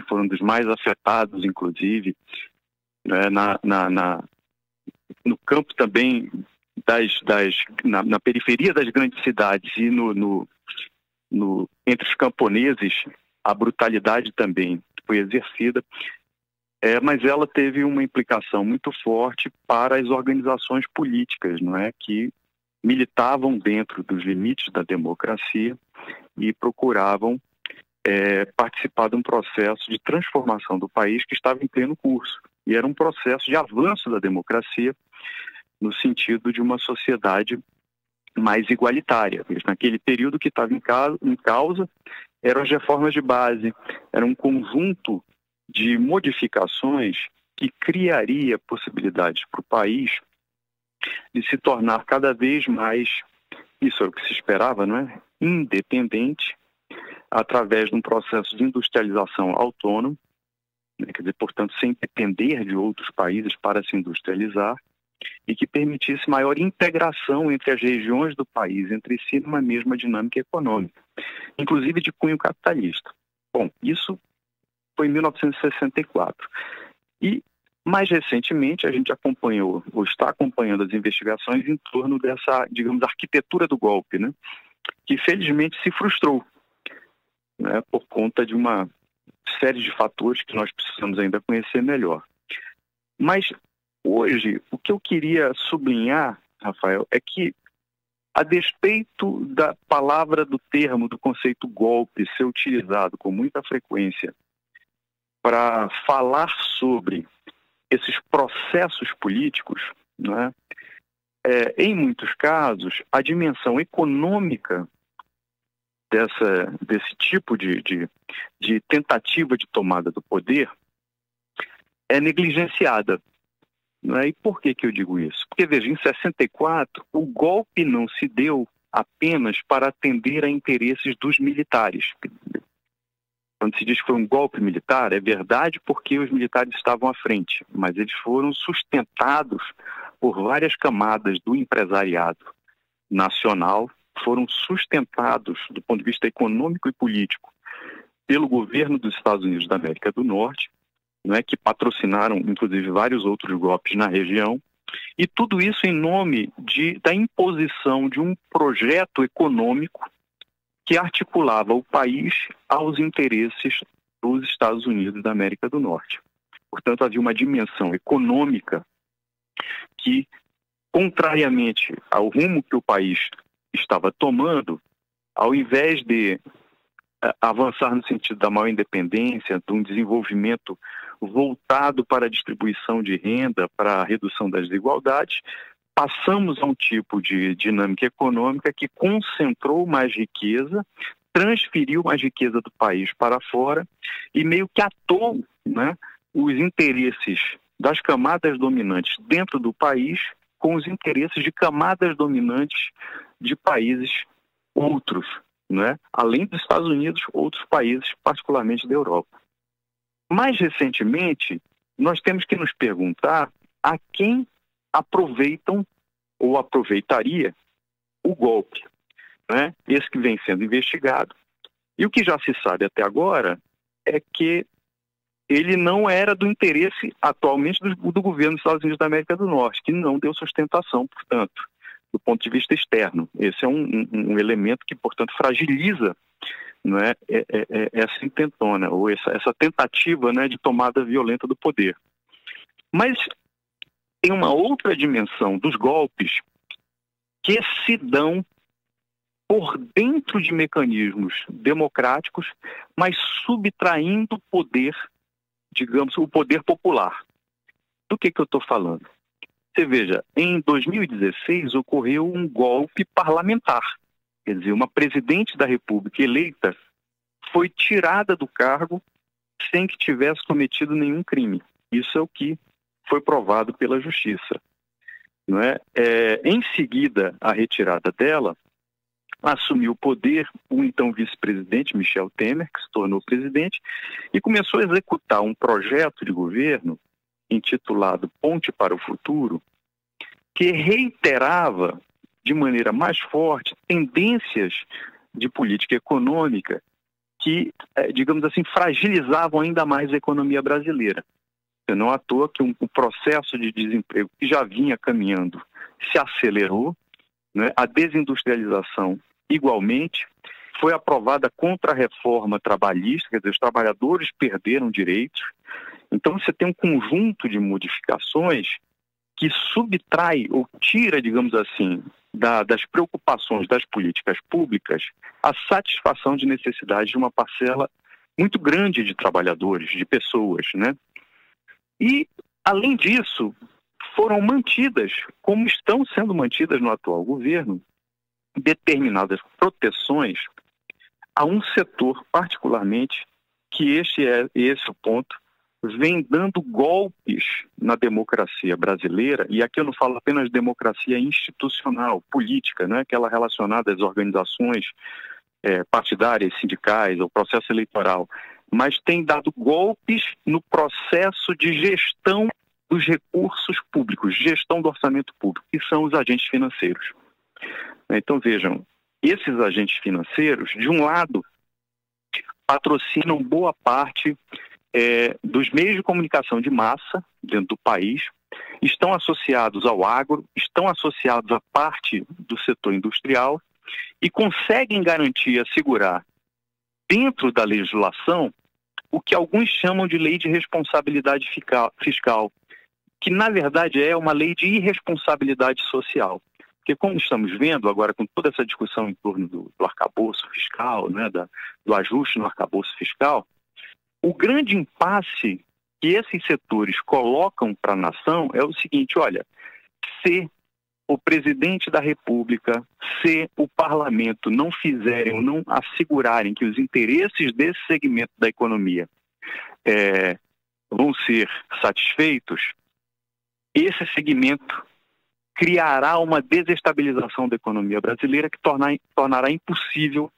foram dos mais afetados, inclusive, né, no campo também na periferia das grandes cidades e entre os camponeses, a brutalidade também foi exercida, mas ela teve uma implicação muito forte para as organizações políticas, não é, que militavam dentro dos limites da democracia e procuravam participar de um processo de transformação do país que estava em pleno curso. E era um processo de avanço da democracia no sentido de uma sociedade mais igualitária. Naquele período que estava em causa eram as reformas de base, era um conjunto de modificações que criaria possibilidades para o país de se tornar cada vez mais, isso é o que se esperava, não é? Independente, através de um processo de industrialização autônomo, né? Quer dizer, portanto, sem depender de outros países para se industrializar, e que permitisse maior integração entre as regiões do país, entre si, numa mesma dinâmica econômica, inclusive de cunho capitalista. Bom, isso foi em 1964. E, mais recentemente, a gente acompanhou, ou está acompanhando as investigações em torno dessa, digamos, arquitetura do golpe, né? Que felizmente se frustrou, né? Por conta de uma série de fatores que nós precisamos ainda conhecer melhor. Mas hoje, o que eu queria sublinhar, Rafael, é que, a despeito da palavra, do termo, do conceito golpe ser utilizado com muita frequência para falar sobre esses processos políticos, né, em muitos casos, a dimensão econômica desse tipo de tentativa de tomada do poder é negligenciada. E por que eu digo isso? Porque, veja, em 64, o golpe não se deu apenas para atender a interesses dos militares. Quando se diz que foi um golpe militar, é verdade porque os militares estavam à frente, mas eles foram sustentados por várias camadas do empresariado nacional, foram sustentados do ponto de vista econômico e político pelo governo dos Estados Unidos da América do Norte, que patrocinaram, inclusive, vários outros golpes na região, e tudo isso em nome da imposição de um projeto econômico que articulava o país aos interesses dos Estados Unidos da América do Norte. Portanto, havia uma dimensão econômica que, contrariamente ao rumo que o país estava tomando, ao invés de avançar no sentido da maior independência, de um desenvolvimento voltado para a distribuição de renda, para a redução das desigualdades, passamos a um tipo de dinâmica econômica que concentrou mais riqueza, transferiu mais riqueza do país para fora e meio que atou, né, os interesses das camadas dominantes dentro do país com os interesses de camadas dominantes de países outros, né? Além dos Estados Unidos, outros países, particularmente da Europa. Mais recentemente, nós temos que nos perguntar a quem aproveitam ou aproveitaria o golpe, né? Esse que vem sendo investigado. E o que já se sabe até agora é que ele não era do interesse atualmente do governo dos Estados Unidos da América do Norte, que não deu sustentação, portanto, do ponto de vista externo. Esse é um elemento que, portanto, fragiliza, não é, essa intentona, ou essa tentativa, né, de tomada violenta do poder. Mas tem uma outra dimensão dos golpes que se dão por dentro de mecanismos democráticos, mas subtraindo poder, digamos, o poder popular. Do que eu estou falando? Você veja, em 2016 ocorreu um golpe parlamentar. Quer dizer, uma presidente da República eleita foi tirada do cargo sem que tivesse cometido nenhum crime. Isso é o que foi provado pela Justiça. Não é? Em seguida, a retirada dela, assumiu o poder o então vice-presidente Michel Temer, que se tornou presidente, e começou a executar um projeto de governo intitulado Ponte para o Futuro, que reiterava de maneira mais forte tendências de política econômica que, digamos assim, fragilizavam ainda mais a economia brasileira. Não à toa que o processo de desemprego que já vinha caminhando se acelerou, né? A desindustrialização igualmente. Foi aprovada a contra-reforma trabalhista, quer dizer, os trabalhadores perderam direitos. Então você tem um conjunto de modificações que subtrai ou tira, digamos assim, das preocupações das políticas públicas a satisfação de necessidades de uma parcela muito grande de trabalhadores, de pessoas, né? E, além disso, foram mantidas, como estão sendo mantidas no atual governo, determinadas proteções a um setor particularmente, que esse é o ponto, vem dando golpes na democracia brasileira, e aqui eu não falo apenas de democracia institucional, política, né, aquela relacionada às organizações partidárias, sindicais, ao processo eleitoral, mas tem dado golpes no processo de gestão dos recursos públicos, gestão do orçamento público, que são os agentes financeiros. Então, vejam, esses agentes financeiros, de um lado, patrocinam boa parte dos meios de comunicação de massa dentro do país, estão associados ao agro, estão associados à parte do setor industrial e conseguem garantir, assegurar, dentro da legislação, o que alguns chamam de lei de responsabilidade fiscal, que na verdade é uma lei de irresponsabilidade social. Porque como estamos vendo agora com toda essa discussão em torno do arcabouço fiscal, né, do ajuste no arcabouço fiscal, o grande impasse que esses setores colocam para a nação é o seguinte: olha, se o presidente da República, se o parlamento não fizerem ou não assegurarem que os interesses desse segmento da economia vão ser satisfeitos, esse segmento criará uma desestabilização da economia brasileira que tornará impossível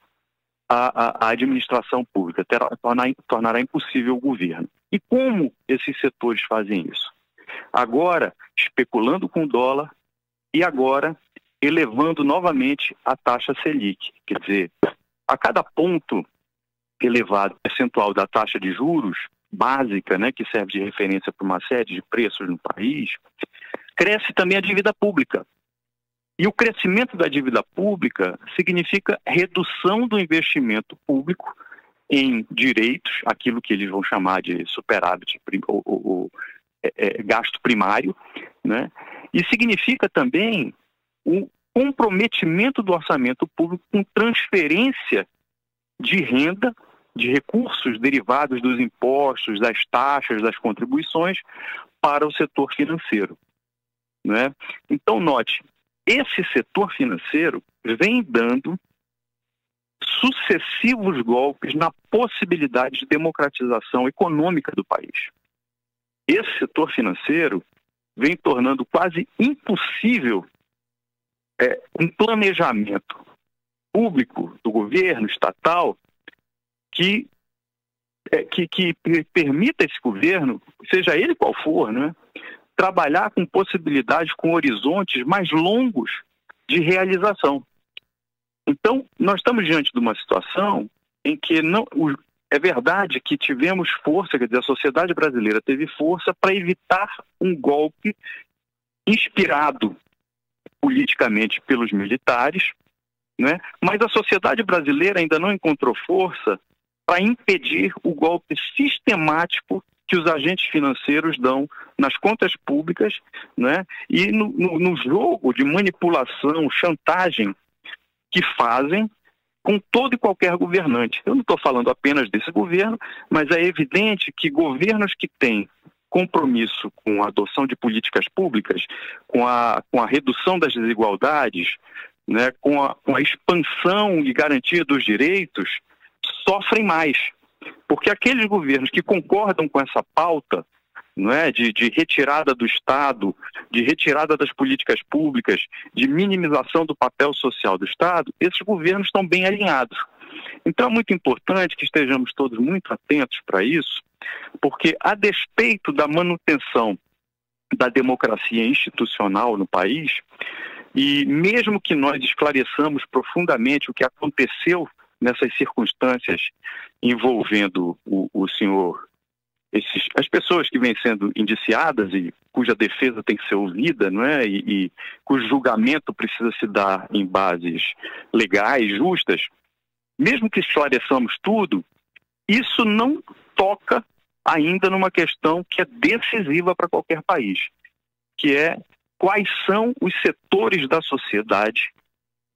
a administração pública, tornará impossível o governo. E como esses setores fazem isso? Agora, especulando com o dólar e agora elevando novamente a taxa Selic. Quer dizer, a cada ponto elevado percentual da taxa de juros básica, né, que serve de referência para uma série de preços no país, cresce também a dívida pública. E o crescimento da dívida pública significa redução do investimento público em direitos, aquilo que eles vão chamar de superávit ou gasto primário, né? E significa também o comprometimento do orçamento público com transferência de renda, de recursos derivados dos impostos, das taxas, das contribuições para o setor financeiro, né? Então, note, esse setor financeiro vem dando sucessivos golpes na possibilidade de democratização econômica do país. Esse setor financeiro vem tornando quase impossível um planejamento público do governo estatal que permita esse governo, seja ele qual for, né, trabalhar com possibilidades, com horizontes mais longos de realização. Então, nós estamos diante de uma situação em que é verdade que tivemos força, quer dizer, a sociedade brasileira teve força para evitar um golpe inspirado politicamente pelos militares, né? Mas a sociedade brasileira ainda não encontrou força para impedir o golpe sistemático que os agentes financeiros dão nas contas públicas, né? E no jogo de manipulação, chantagem que fazem com todo e qualquer governante. Eu não estou falando apenas desse governo, mas é evidente que governos que têm compromisso com a adoção de políticas públicas, com a redução das desigualdades, né, com a expansão e garantia dos direitos, sofrem mais. Porque aqueles governos que concordam com essa pauta, não é, de retirada do Estado, de retirada das políticas públicas, de minimização do papel social do Estado, esses governos estão bem alinhados. Então é muito importante que estejamos todos muito atentos para isso, porque a despeito da manutenção da democracia institucional no país, e mesmo que nós esclareçamos profundamente o que aconteceu nessas circunstâncias envolvendo o senhor, as pessoas que vêm sendo indiciadas e cuja defesa tem que ser ouvida, não é? E cujo julgamento precisa se dar em bases legais, justas, mesmo que esclareçamos tudo, isso não toca ainda numa questão que é decisiva para qualquer país, que é quais são os setores da sociedade,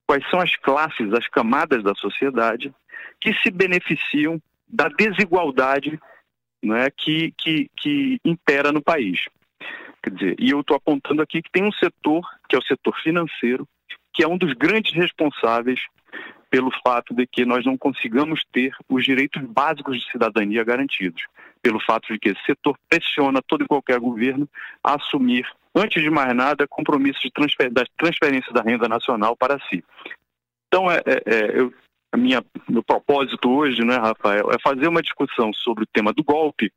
quais são as classes, as camadas da sociedade que se beneficiam da desigualdade, né, que impera no país. Quer dizer, e eu estou apontando aqui que tem um setor, que é o setor financeiro, que é um dos grandes responsáveis pelo fato de que nós não consigamos ter os direitos básicos de cidadania garantidos, pelo fato de que esse setor pressiona todo e qualquer governo a assumir, antes de mais nada, compromissos da transferência da renda nacional para si. Então, meu propósito hoje, né, Rafael, é fazer uma discussão sobre o tema do golpe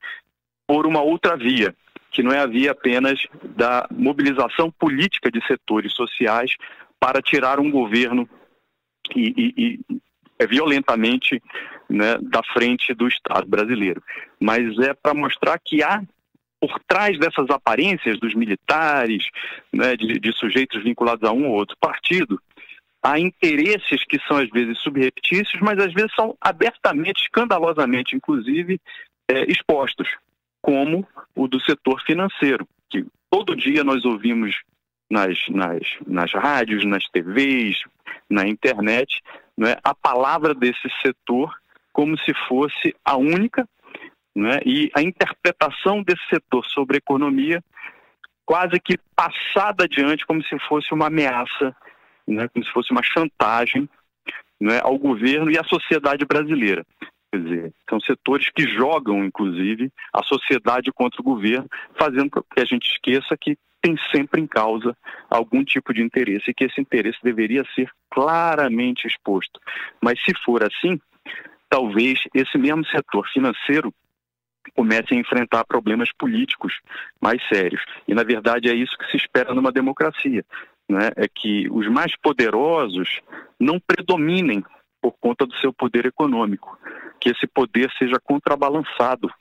por uma outra via, que não é a via apenas da mobilização política de setores sociais para tirar um governo violentamente, né, da frente do Estado brasileiro. Mas é para mostrar que há, por trás dessas aparências dos militares, né, de sujeitos vinculados a um ou outro partido, há interesses que são às vezes subreptícios, mas às vezes são abertamente, escandalosamente, inclusive, expostos, como o do setor financeiro, que todo dia nós ouvimos nas rádios, nas TVs, na internet, né, a palavra desse setor como se fosse a única, né, e a interpretação desse setor sobre a economia quase que passada adiante como se fosse uma ameaça, né, como se fosse uma chantagem, né, ao governo e à sociedade brasileira. Quer dizer, são setores que jogam, inclusive, a sociedade contra o governo, fazendo com que a gente esqueça que tem sempre em causa algum tipo de interesse e que esse interesse deveria ser claramente exposto. Mas se for assim, talvez esse mesmo setor financeiro comece a enfrentar problemas políticos mais sérios. E, na verdade, é isso que se espera numa democracia, né? É que os mais poderosos não predominem por conta do seu poder econômico, que esse poder seja contrabalançado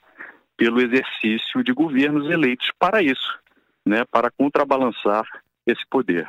pelo exercício de governos eleitos para isso, né? Para contrabalançar esse poder.